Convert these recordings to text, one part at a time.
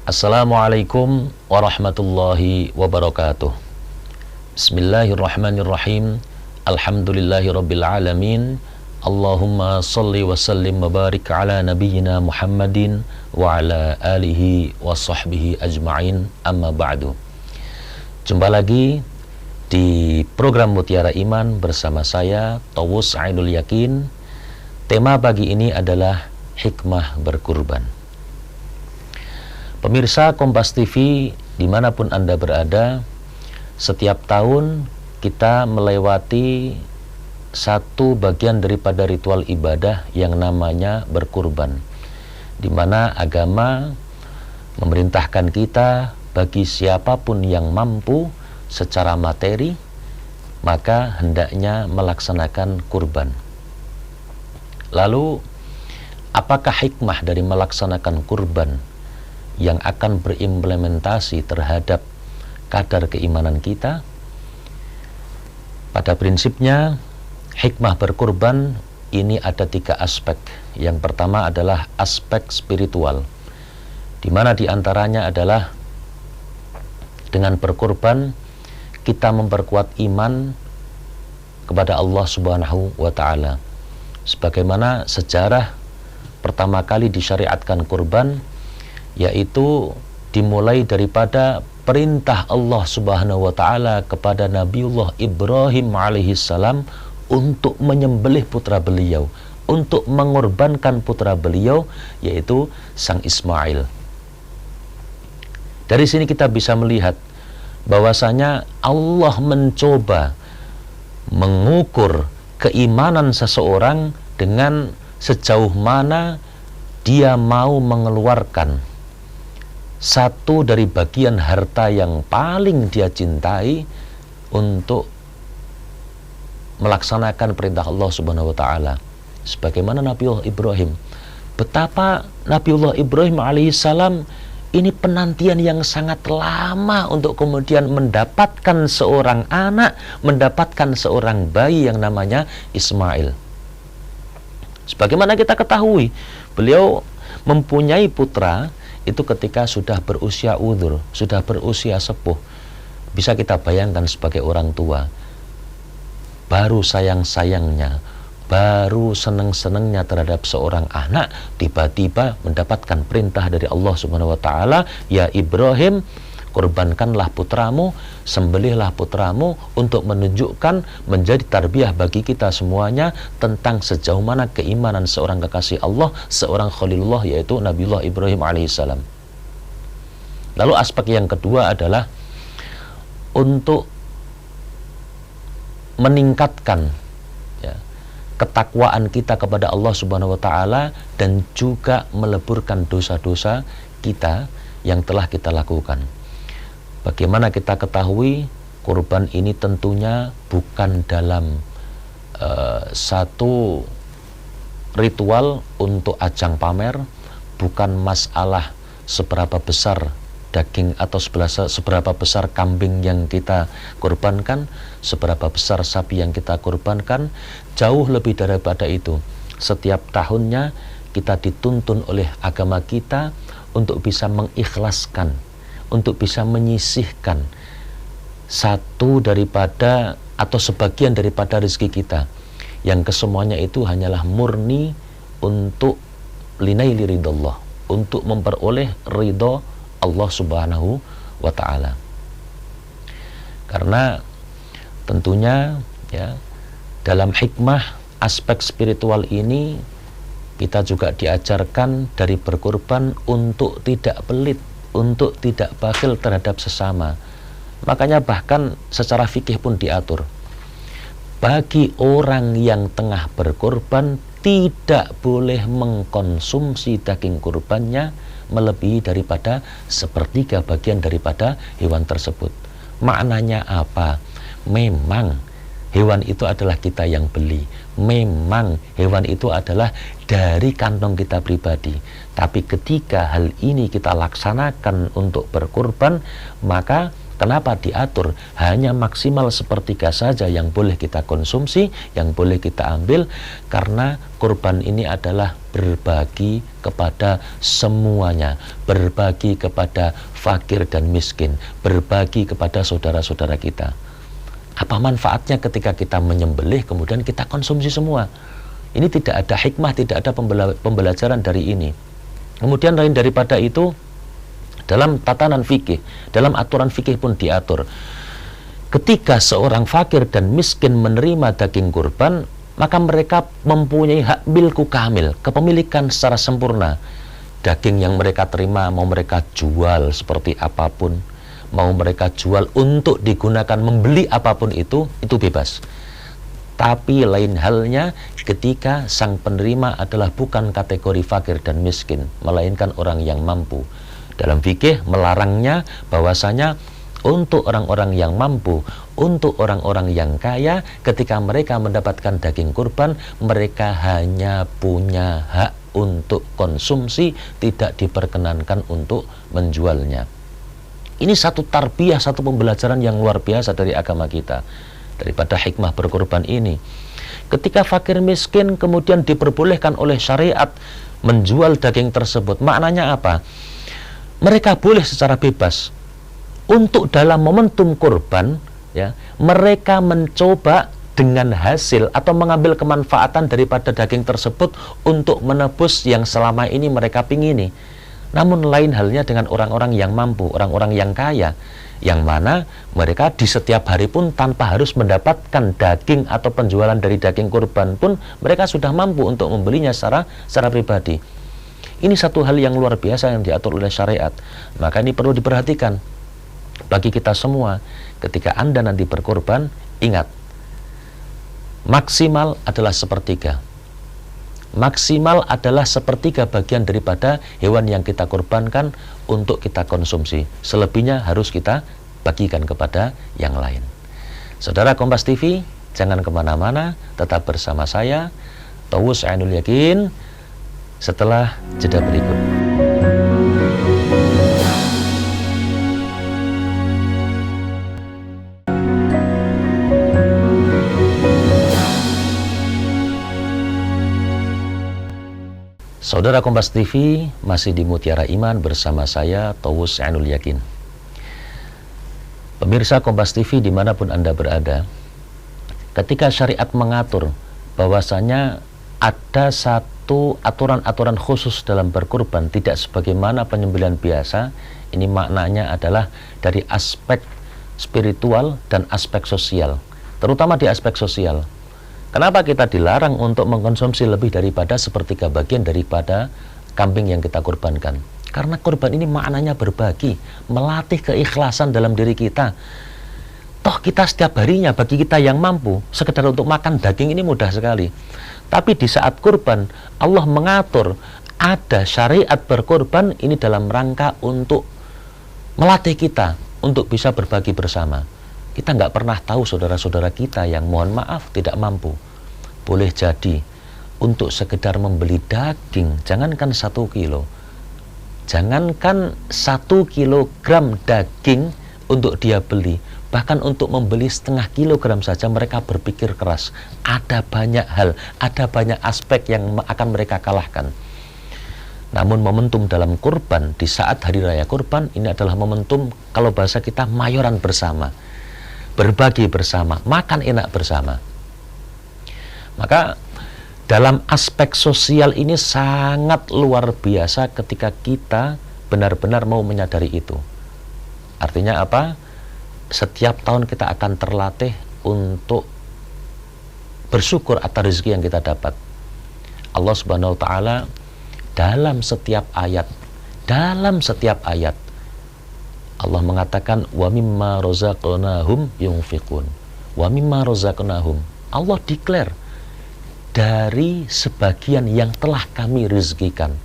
Assalamualaikum warahmatullahi wabarakatuh. Bismillahirrahmanirrahim. Alhamdulillahirabbil alamin. Allahumma shalli wa sallim wa barik ala nabiyyina Muhammadin wa ala alihi wa sahbihi ajma'in. Amma ba'du. Jumpa lagi di program Mutiara Iman bersama saya Tawus Ainul Yakin. Tema pagi ini adalah hikmah berkurban. Pemirsa Kompas TV dimanapun Anda berada, setiap tahun kita melewati satu bagian daripada ritual ibadah yang namanya berkurban, di mana agama memerintahkan kita bagi siapapun yang mampu secara materi, maka hendaknya melaksanakan kurban. Lalu, apakah hikmah dari melaksanakan kurban yang akan berimplementasi terhadap kadar keimanan kita? Pada prinsipnya, hikmah berkurban ini ada 3 aspek. Yang pertama adalah aspek spiritual, di mana diantaranya adalah dengan berkurban kita memperkuat iman kepada Allah Subhanahu wa Ta'ala. Sebagaimana sejarah pertama kali disyariatkan kurban, yaitu dimulai daripada perintah Allah Subhanahu wa Ta'ala kepada Nabiullah Ibrahim alaihissalam untuk menyembelih putra beliau, untuk mengorbankan putra beliau, yaitu Sang Ismail. Dari sini kita bisa melihat bahwasanya Allah mencoba mengukur keimanan seseorang dengan sejauh mana dia mau mengeluarkan satu dari bagian harta yang paling dia cintai untuk melaksanakan perintah Allah Subhanahu wa Ta'ala. Sebagaimana Nabiullah Ibrahim, betapa Nabiullah Ibrahim alaihissalam ini penantian yang sangat lama untuk kemudian mendapatkan seorang anak, mendapatkan seorang bayi yang namanya Ismail. Sebagaimana kita ketahui, beliau mempunyai putra itu ketika sudah berusia udzur, sudah berusia sepuh. Bisa kita bayangkan sebagai orang tua, baru sayang-sayangnya, baru seneng-senengnya terhadap seorang anak, tiba-tiba mendapatkan perintah dari Allah Subhanahu wa Ta'ala, ya Ibrahim, korbankanlah putramu, sembelihlah putramu, untuk menunjukkan, menjadi tarbiyah bagi kita semuanya tentang sejauh mana keimanan seorang kekasih Allah, seorang Khalilullah, yaitu Nabiullah Ibrahim alaihissalam. Lalu aspek yang kedua adalah untuk meningkatkan ketakwaan kita kepada Allah Subhanahu wa Ta'ala, dan juga meleburkan dosa-dosa kita yang telah kita lakukan. Bagaimana kita ketahui, kurban ini tentunya bukan dalam satu ritual untuk ajang pamer, bukan masalah seberapa besar daging atau seberapa besar kambing yang kita kurbankan, seberapa besar sapi yang kita kurbankan. Jauh lebih daripada itu, setiap tahunnya kita dituntun oleh agama kita untuk bisa mengikhlaskan, untuk bisa menyisihkan satu daripada atau sebagian daripada rezeki kita, yang kesemuanya itu hanyalah murni untuk linaili ridallah, untuk memperoleh ridho Allah Subhanahu wa Ta'ala. Karena tentunya dalam hikmah aspek spiritual ini kita juga diajarkan dari berkorban untuk tidak pelit, untuk tidak bakhil terhadap sesama. Makanya bahkan secara fikih pun diatur, bagi orang yang tengah berkorban tidak boleh mengkonsumsi daging kurbannya melebihi daripada 1/3 bagian daripada hewan tersebut. Maknanya apa? Memang hewan itu adalah kita yang beli, memang hewan itu adalah dari kantong kita pribadi. Tapi ketika hal ini kita laksanakan untuk berkurban, maka Kenapa diatur? Hanya maksimal sepertiga saja yang boleh kita konsumsi, yang boleh kita ambil, karena kurban ini adalah berbagi kepada semuanya, berbagi kepada fakir dan miskin, berbagi kepada saudara-saudara kita. Apa manfaatnya ketika kita menyembelih kemudian kita konsumsi semua? Ini tidak ada hikmah, tidak ada pembelajaran dari ini. Kemudian lain daripada itu, dalam tatanan fikih, dalam aturan fikih pun diatur, ketika seorang fakir dan miskin menerima daging kurban, maka mereka mempunyai hak milku kamil, kepemilikan secara sempurna. Daging yang mereka terima mau mereka jual seperti apapun, mau mereka jual untuk digunakan membeli apapun itu bebas. Tapi lain halnya ketika sang penerima adalah bukan kategori fakir dan miskin, melainkan orang yang mampu. Dalam fikih melarangnya bahwasanya untuk orang-orang yang mampu, untuk orang-orang yang kaya, ketika mereka mendapatkan daging kurban, mereka hanya punya hak untuk konsumsi, tidak diperkenankan untuk menjualnya. Ini satu tarbiyah, satu pembelajaran yang luar biasa dari agama kita, daripada hikmah berkurban ini. Ketika fakir miskin kemudian diperbolehkan oleh syariat menjual daging tersebut, maknanya apa? Mereka boleh secara bebas untuk dalam momentum kurban, ya, mereka mencoba dengan hasil atau mengambil kemanfaatan daripada daging tersebut untuk menebus yang selama ini mereka pingini. Namun lain halnya dengan orang-orang yang mampu, orang-orang yang kaya, yang mana mereka di setiap hari pun tanpa harus mendapatkan daging atau penjualan dari daging kurban pun mereka sudah mampu untuk membelinya secara pribadi. Ini satu hal yang luar biasa yang diatur oleh syariat. Maka ini perlu diperhatikan bagi kita semua. Ketika Anda nanti berkurban, ingat, maksimal adalah sepertiga. Maksimal adalah sepertiga bagian daripada hewan yang kita kurbankan untuk kita konsumsi. Selebihnya harus kita bagikan kepada yang lain. Saudara Kompas TV, jangan kemana-mana, tetap bersama saya, Tawus Ainul Yakin, setelah jeda berikut. Saudara Kompas TV, masih di Mutiara Iman bersama saya, Tawus Ainul Yakin. Pemirsa Kompas TV dimanapun Anda berada, ketika syariat mengatur bahwasanya ada satu aturan-aturan khusus dalam berkurban, tidak sebagaimana penyembelihan biasa, ini maknanya adalah dari aspek spiritual dan aspek sosial, terutama di aspek sosial. Kenapa kita dilarang untuk mengkonsumsi lebih daripada sepertiga bagian daripada kambing yang kita kurbankan? Karena kurban ini maknanya berbagi, melatih keikhlasan dalam diri kita. Toh kita setiap harinya, bagi kita yang mampu, sekedar untuk makan daging ini mudah sekali. Tapi di saat kurban, Allah mengatur ada syariat berkurban ini dalam rangka untuk melatih kita untuk bisa berbagi bersama. Kita nggak pernah tahu saudara-saudara kita yang mohon maaf tidak mampu. Boleh jadi untuk sekedar membeli daging, jangankan 1 kilo, jangankan 1 kilogram daging untuk dia beli, bahkan untuk membeli setengah kilogram saja mereka berpikir keras. Ada banyak hal, ada banyak aspek yang akan mereka kalahkan. Namun momentum dalam kurban, di saat hari raya kurban, ini adalah momentum, kalau bahasa kita, mayoran bersama, berbagi bersama, makan enak bersama. Maka dalam aspek sosial ini sangat luar biasa ketika kita benar-benar mau menyadari itu. Artinya apa? Setiap tahun kita akan terlatih untuk bersyukur atas rezeki yang kita dapat. Allah Subhanahu wa taala dalam setiap ayat Allah mengatakan wa mimma razaqnahum yunfiqun. Wa mimma razaqnahum. Allah declare dari sebagian yang telah kami rezekikan.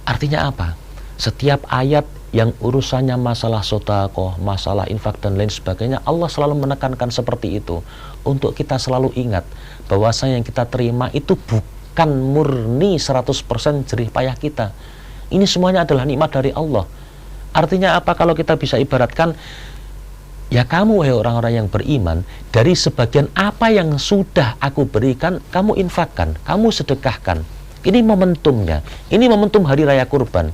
Artinya apa? Setiap ayat yang urusannya masalah sedekah, masalah infak dan lain sebagainya, Allah selalu menekankan seperti itu untuk kita selalu ingat bahwasanya yang kita terima itu bukan murni 100% jerih payah kita. Ini semuanya adalah nikmat dari Allah. Artinya apa kalau kita bisa ibaratkan, ya kamu wahai orang-orang yang beriman, dari sebagian apa yang sudah aku berikan, kamu infakkan, kamu sedekahkan. Ini momentumnya, ini momentum hari raya kurban.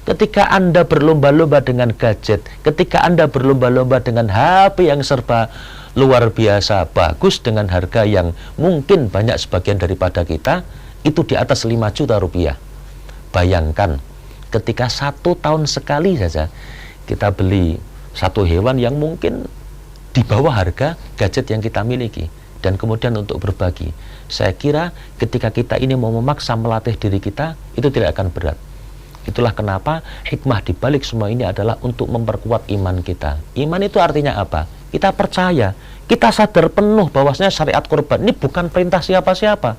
Ketika Anda berlomba-lomba dengan gadget, ketika Anda berlomba-lomba dengan HP yang serba luar biasa bagus dengan harga yang mungkin banyak sebagian daripada kita, itu di atas 5 juta rupiah. Bayangkan, ketika 1 tahun sekali saja kita beli satu hewan yang mungkin di bawah harga gadget yang kita miliki, dan kemudian untuk berbagi. Saya kira ketika kita ini mau memaksa melatih diri kita, itu tidak akan berat. Itulah kenapa hikmah di balik semua ini adalah untuk memperkuat iman kita. Iman itu artinya apa? Kita percaya, kita sadar penuh bahwasanya syariat kurban ini bukan perintah siapa-siapa,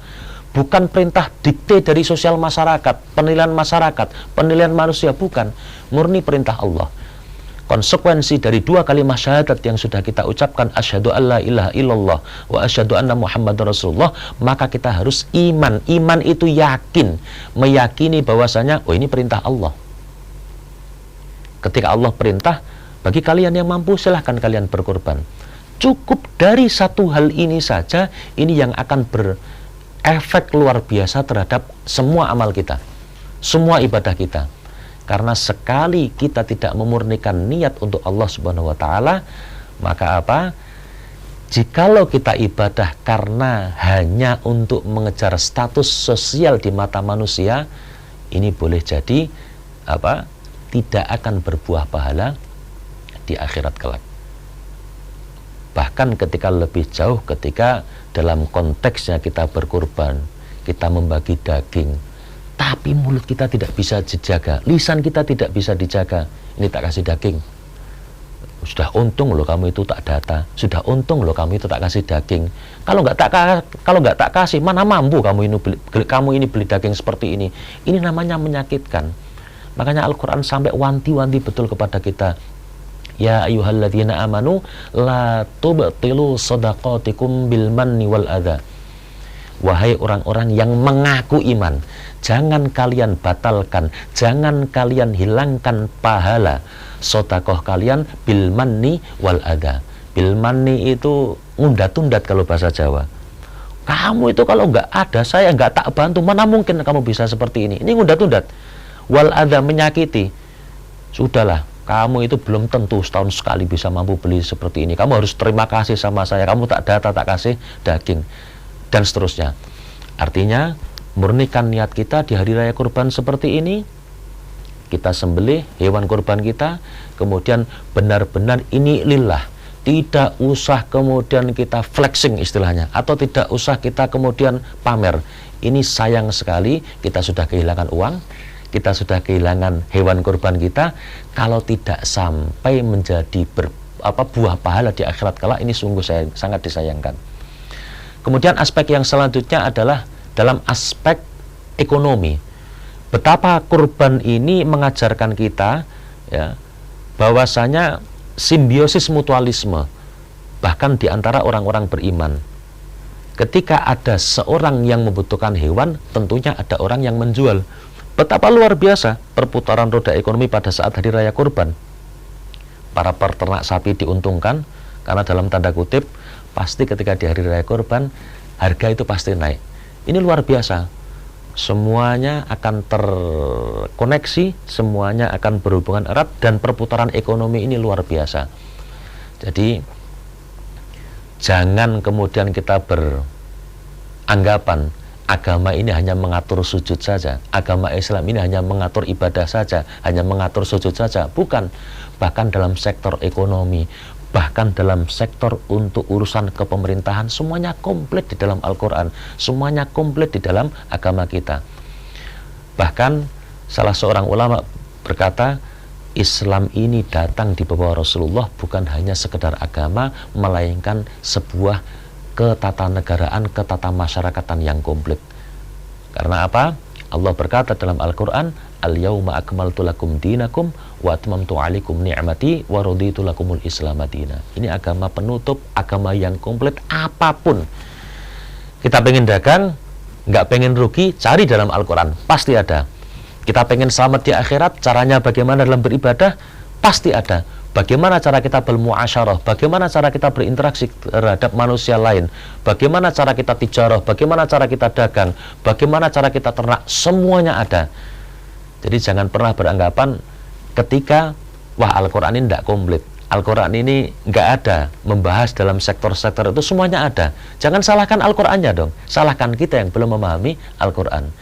bukan perintah dikte dari sosial masyarakat, penilaian masyarakat, penilaian manusia, bukan. Murni perintah Allah. Konsekuensi dari 2 kalimat syahadat yang sudah kita ucapkan, asyhadu alla ilaha illallah wa asyhadu anna muhammadar rasulullah, maka kita harus iman. Iman itu yakin, meyakini bahwasanya, oh ini perintah Allah. Ketika Allah perintah, bagi kalian yang mampu silahkan kalian berkorban. Cukup dari satu hal ini saja, ini yang akan berefek luar biasa terhadap semua amal kita, semua ibadah kita. Karena sekali kita tidak memurnikan niat untuk Allah Subhanahu wa Ta'ala, maka apa? Jikalau kita ibadah karena hanya untuk mengejar status sosial di mata manusia, ini boleh jadi apa? Tidak akan berbuah pahala di akhirat kelak. Bahkan ketika lebih jauh, ketika dalam konteksnya kita berkurban, kita membagi daging, tapi mulut kita tidak bisa dijaga, lisan kita tidak bisa dijaga. Ini tak kasih daging, sudah untung loh kamu itu tak data, sudah untung loh kamu itu tak kasih daging. Kalau nggak tak kasih, mana mampu kamu ini beli daging seperti ini. Ini namanya menyakitkan. Makanya Al-Quran sampai wanti-wanti betul kepada kita. Ya ayyuhalladzina amanu la tubtilu shadaqatikum bil manni wal adha. Wahai orang-orang yang mengaku iman, jangan kalian batalkan, jangan kalian hilangkan pahala sedekah kalian bil manni wal adha. Bil manni itu ngundat-undat kalau bahasa Jawa. Kamu itu kalau nggak ada, saya nggak tak bantu, mana mungkin kamu bisa seperti ini. Ini ngundat-undat. Wal adha, menyakiti. Sudahlah, kamu itu belum tentu setahun sekali bisa mampu beli seperti ini. Kamu harus terima kasih sama saya. Kamu tak data, tak kasih daging, dan seterusnya. Artinya murnikan niat kita di hari raya kurban seperti ini. Kita sembelih hewan kurban kita, kemudian benar-benar ini lillah. Tidak usah kemudian kita flexing istilahnya, atau tidak usah kita kemudian pamer. Ini sayang sekali, kita sudah kehilangan uang, kita sudah kehilangan hewan kurban kita, kalau tidak sampai menjadi buah pahala di akhirat kelak, ini sungguh sangat disayangkan. Kemudian aspek yang selanjutnya adalah dalam aspek ekonomi. Betapa kurban ini mengajarkan kita, ya, bahwasanya simbiosis mutualisme bahkan di antara orang-orang beriman. Ketika ada seorang yang membutuhkan hewan, tentunya ada orang yang menjual. Betapa luar biasa perputaran roda ekonomi pada saat hari raya kurban. Para peternak sapi diuntungkan karena dalam tanda kutip pasti ketika di hari raya kurban harga itu pasti naik. Ini luar biasa. Semuanya akan terkoneksi, semuanya akan berhubungan erat, dan perputaran ekonomi ini luar biasa. Jadi jangan kemudian kita beranggapan agama ini hanya mengatur sujud saja, agama Islam ini hanya mengatur ibadah saja, hanya mengatur sujud saja. Bukan. Bahkan dalam sektor ekonomi, bahkan dalam sektor untuk urusan kepemerintahan, semuanya komplit di dalam Al-Quran, semuanya komplit di dalam agama kita. Bahkan salah seorang ulama berkata, Islam ini datang di bawah Rasulullah bukan hanya sekedar agama, melainkan sebuah ketatanegaraan, ketatamasyarakatan yang komplit. Karena apa? Allah berkata dalam Al-Quran, Al-yawma akmaltu lakum dinakum wa atmamtu alaikum ni'mati wa raditu lakumul Islam madina. Ini agama penutup, agama yang komplit. Apapun kita pengen dagang, nggak pengen rugi, cari dalam Al-Quran, pasti ada. Kita pengen selamat di akhirat, caranya bagaimana dalam beribadah? Pasti ada. Bagaimana cara kita bermuasyarah, bagaimana cara kita berinteraksi terhadap manusia lain, bagaimana cara kita tijarah, bagaimana cara kita dagang, bagaimana cara kita ternak, semuanya ada. Jadi jangan pernah beranggapan ketika, wah Al-Quran ini tidak komplit, Al-Quran ini nggak ada membahas dalam sektor-sektor itu, semuanya ada. Jangan salahkan Al-Qurannya dong, salahkan kita yang belum memahami Al-Quran.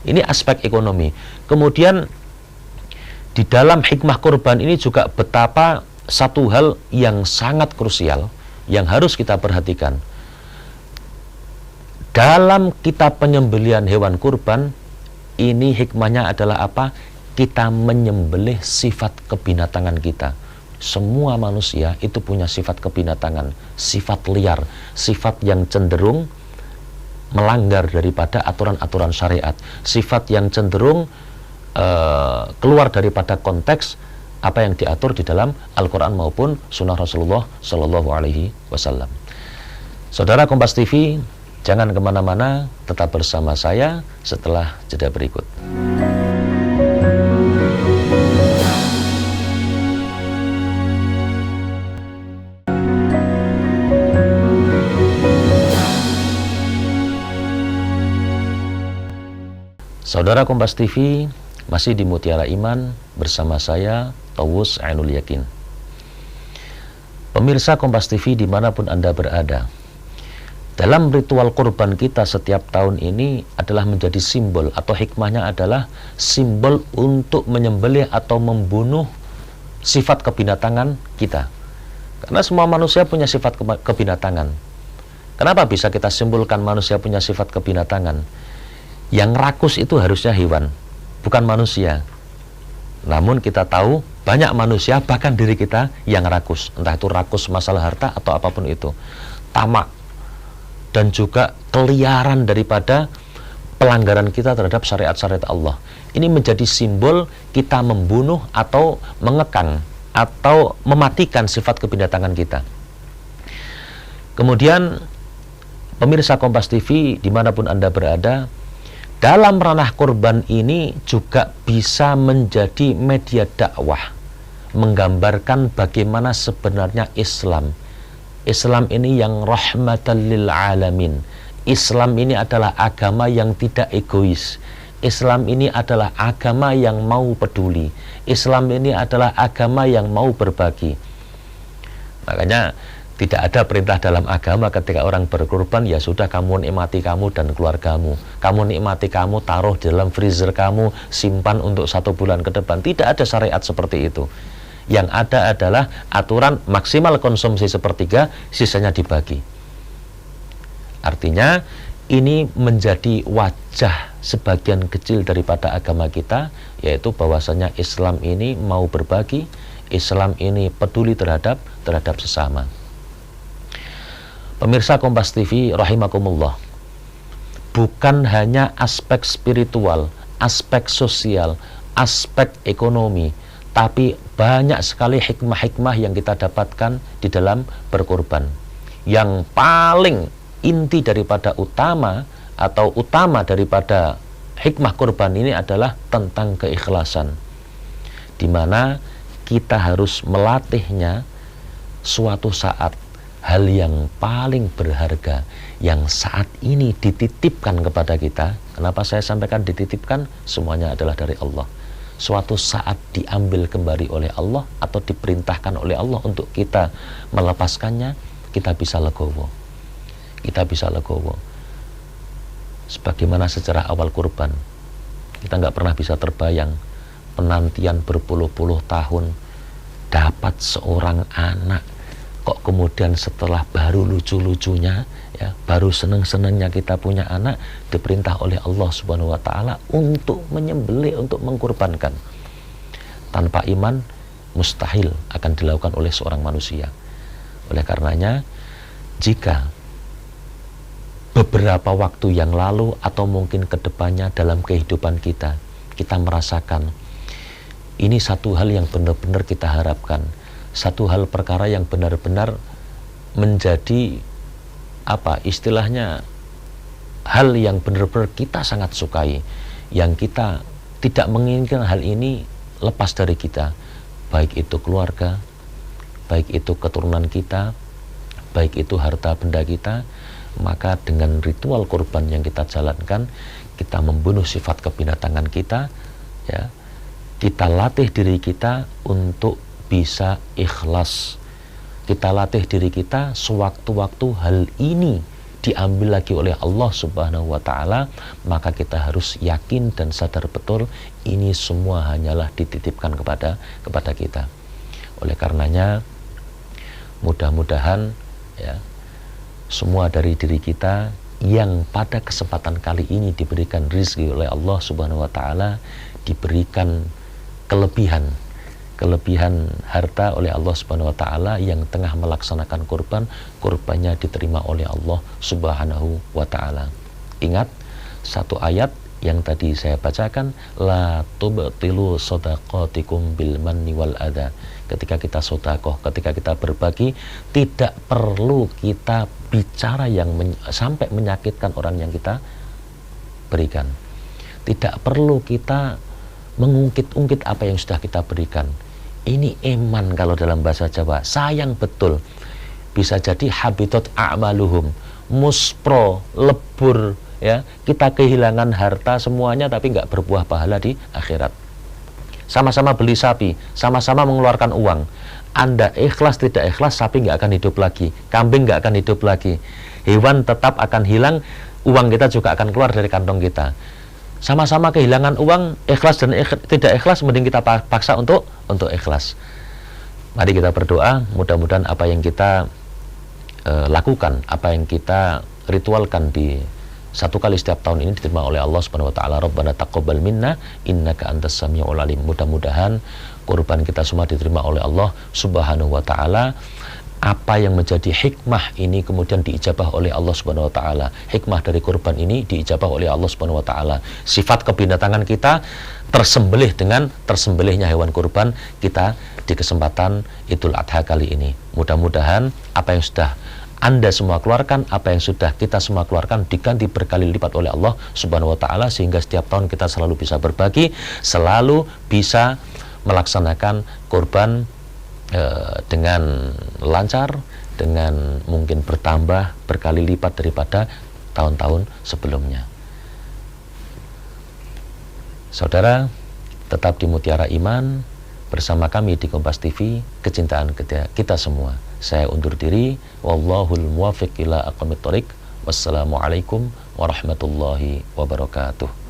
Ini aspek ekonomi. Kemudian di dalam hikmah kurban ini juga betapa satu hal yang sangat krusial yang harus kita perhatikan. Dalam kita penyembelihan hewan kurban, ini hikmahnya adalah apa? Kita menyembelih sifat kebinatangan kita. Semua manusia itu punya sifat kebinatangan, sifat liar, sifat yang cenderung melanggar daripada aturan-aturan syariat, sifat yang cenderung keluar daripada konteks apa yang diatur di dalam Al-Quran maupun Sunnah Rasulullah Shallallahu Alaihi Wasallam. Saudara Kompas TV, jangan kemana-mana, tetap bersama saya setelah jeda berikut. Saudara Kompas TV, masih di Mutiara Iman bersama saya, Tawus Ainul Yakin. Pemirsa Kompas TV dimanapun Anda berada, dalam ritual kurban kita setiap tahun ini adalah menjadi simbol, atau hikmahnya adalah simbol untuk menyembelih atau membunuh sifat kebinatangan kita. Karena semua manusia punya sifat kebinatangan. Kenapa bisa kita simpulkan manusia punya sifat kebinatangan? Yang rakus itu harusnya hewan, bukan manusia. Namun kita tahu banyak manusia, bahkan diri kita, yang rakus. Entah itu rakus masalah harta atau apapun itu. Tamak dan juga keliaran daripada pelanggaran kita terhadap syariat-syariat Allah. Ini menjadi simbol kita membunuh atau mengekang atau mematikan sifat kebinatangan kita. Kemudian pemirsa Kompas TV dimanapun Anda berada, dalam ranah kurban ini juga bisa menjadi media dakwah, menggambarkan bagaimana sebenarnya Islam. Islam ini yang rahmatan lil alamin. Islam ini adalah agama yang tidak egois. Islam ini adalah agama yang mau peduli. Islam ini adalah agama yang mau berbagi. Makanya tidak ada perintah dalam agama ketika orang berkurban, ya sudah kamu nikmati kamu dan keluargamu. Kamu nikmati kamu, taruh di dalam freezer kamu, simpan untuk 1 bulan ke depan. Tidak ada syariat seperti itu. Yang ada adalah aturan maksimal konsumsi 1/3, sisanya dibagi. Artinya ini menjadi wajah sebagian kecil daripada agama kita, yaitu bahwasanya Islam ini mau berbagi, Islam ini peduli terhadap sesama. Pemirsa Kompas TV rahimakumullah, bukan hanya aspek spiritual, aspek sosial, aspek ekonomi, tapi banyak sekali hikmah-hikmah yang kita dapatkan di dalam berkorban. Yang paling inti daripada utama daripada hikmah kurban ini adalah tentang keikhlasan, di mana kita harus melatihnya suatu saat. Hal yang paling berharga yang saat ini dititipkan kepada kita. Kenapa saya sampaikan dititipkan? Semuanya adalah dari Allah. Suatu saat diambil kembali oleh Allah atau diperintahkan oleh Allah untuk kita melepaskannya, kita bisa legowo. Kita bisa legowo. Sebagaimana sejarah awal kurban, kita nggak pernah bisa terbayang penantian berpuluh-puluh tahun dapat seorang anak. Kok kemudian setelah baru lucu-lucunya, ya, baru seneng-senengnya kita punya anak, diperintah oleh Allah Subhanahu wa Ta'ala untuk menyembelih, untuk mengkurbankan. Tanpa iman, mustahil akan dilakukan oleh seorang manusia. Oleh karenanya, jika beberapa waktu yang lalu atau mungkin kedepannya dalam kehidupan kita, kita merasakan ini satu hal yang benar-benar kita harapkan, satu hal perkara yang benar-benar menjadi istilahnya hal yang benar-benar kita sangat sukai, yang kita tidak menginginkan hal ini lepas dari kita, baik itu keluarga, baik itu keturunan kita, baik itu harta benda kita. Maka dengan ritual kurban yang kita jalankan, kita membunuh sifat kebinatangan kita, ya. Kita latih diri kita untuk bisa ikhlas. Kita latih diri kita sewaktu-waktu hal ini diambil lagi oleh Allah Subhanahu wa Ta'ala, maka kita harus yakin dan sadar betul ini semua hanyalah dititipkan kepada kita. Oleh karenanya, mudah-mudahan ya, semua dari diri kita yang pada kesempatan kali ini diberikan rizki oleh Allah Subhanahu wa Ta'ala, diberikan kelebihan harta oleh Allah Subhanahu wa Ta'ala, yang tengah melaksanakan kurbannya diterima oleh Allah Subhanahu wa Ta'ala. Ingat satu ayat yang tadi saya bacakan, la tubtilu shadaqatikum bil manni wal adha. Ketika kita sedekah, ketika kita berbagi, tidak perlu kita bicara yang sampai menyakitkan orang yang kita berikan. Tidak perlu kita mengungkit-ungkit apa yang sudah kita berikan. Ini eman kalau dalam bahasa Jawa. Sayang betul, bisa jadi habitat a'maluhum, muspro, lebur, ya, kita kehilangan harta semuanya tapi nggak berbuah pahala di akhirat. Sama-sama beli sapi, sama-sama mengeluarkan uang. Anda ikhlas tidak ikhlas, sapi nggak akan hidup lagi, kambing nggak akan hidup lagi, hewan tetap akan hilang, uang kita juga akan keluar dari kantong kita. Sama-sama kehilangan uang, ikhlas dan tidak ikhlas, mending kita paksa untuk ikhlas. Mari kita berdoa, mudah-mudahan apa yang kita lakukan, apa yang kita ritualkan di satu kali setiap tahun ini diterima oleh Allah Subhanahu wa Ta'ala. Rabbana taqabbal minna innaka antas samiul alim. Mudah-mudahan kurban kita semua diterima oleh Allah Subhanahu wa Ta'ala. Apa yang menjadi hikmah ini kemudian diijabah oleh Allah Subhanahu wa Ta'ala. Hikmah dari kurban ini diijabah oleh Allah Subhanahu wa Ta'ala. Sifat kebinatangan kita tersembelih dengan tersembelihnya hewan kurban kita di kesempatan Idul Adha kali ini. Mudah-mudahan apa yang sudah Anda semua keluarkan, apa yang sudah kita semua keluarkan diganti berkali lipat oleh Allah Subhanahu wa Ta'ala, sehingga setiap tahun kita selalu bisa berbagi, selalu bisa melaksanakan kurban dengan lancar, dengan mungkin bertambah berkali lipat daripada tahun-tahun sebelumnya. Saudara, tetap di Mutiara Iman bersama kami di Kompas TV, kecintaan kita semua. Saya undur diri, wallahul muwaffiq ila aqwamit thoriq. Wassalamualaikum warahmatullahi wabarakatuh.